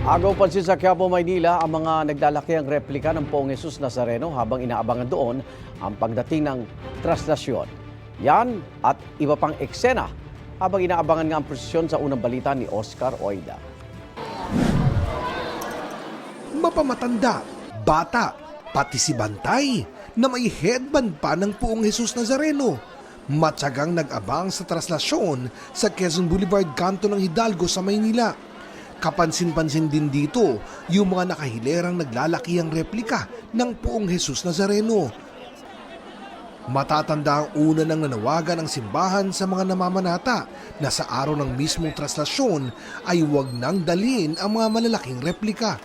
Agaw pansin sa Quiapo, Maynila ang mga naglalakihang replika ng Poong Jesus Nazareno habang inaabangan doon ang pagdating ng traslasyon. Yan at iba pang eksena habang inaabangan nga ang prosesyon sa unang balita ni Oscar Oida. Mapamatanda, bata, pati si Bantay na may headband pa ng Poong Jesus Nazareno. Matyagang nag-abang sa traslasyon sa Quezon Boulevard, kanto ng Hidalgo sa Maynila. Kapansin-pansin din dito yung mga nakahilerang naglalakihang replika ng Poong Jesus Nazareno. Matatanda ang una nang nanawagan ng simbahan sa mga namamanata na sa araw ng mismong traslasyon ay huwag nang dalhin ang mga malalaking replika.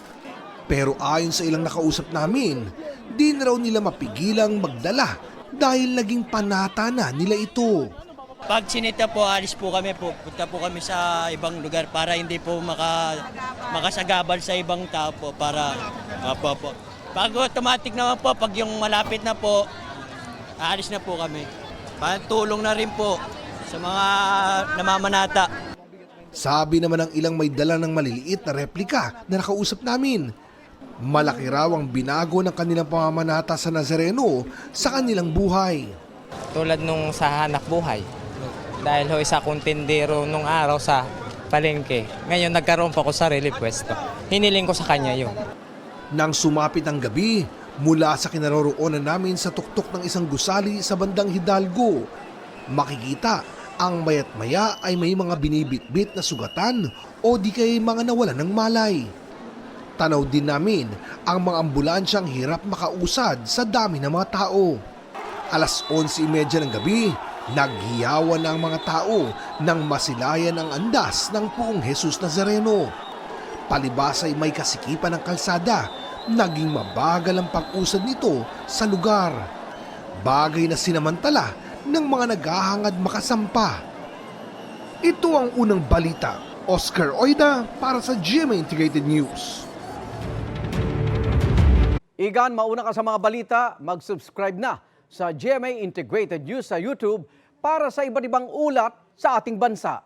Pero ayon sa ilang nakausap namin, di na raw nila mapigilang magdala dahil naging panata na nila ito. Pag sinita po, alis po kami, punta po kami sa ibang lugar para hindi po makasagabal sa ibang tao po para po. Pag automatic naman po, pag yung malapit na po, aalis na po kami. Tulong na rin po sa mga namamanata. Sabi naman ng ilang may dala ng maliliit na replika na nakausap namin, malaki raw ang binago ng kanilang pamamanata sa Nazareno sa kanilang buhay. Tulad nung sa hanap buhay. Dahil ho isa kong tindero nung araw sa palengke. Ngayon nagkaroon pa ako sarili pwesto. Hiniling ko sa kanya yun. Nang sumapit ang gabi, mula sa kinaroroonan namin sa tuktok ng isang gusali sa bandang Hidalgo, makikita ang mayat maya ay may mga binibitbit na sugatan o di kay mga nawalan ng malay. Tanaw din namin ang mga ambulansyang hirap makausad sa dami ng mga tao. Alas 11:30 ng gabi, naghiyawan na ang mga tao nang masilayan ang andas ng Poong Jesus Nazareno. Palibas ay may kasikipan ng kalsada, naging mabagal ang pag-usad nito sa lugar. Bagay na sinamantala ng mga naghahangad makasampa. Ito ang unang balita. Oscar Oida para sa GMA Integrated News. Igan, mauna ka sa mga balita, mag-subscribe na sa GMA Integrated News sa YouTube para sa iba't ibang ulat sa ating bansa.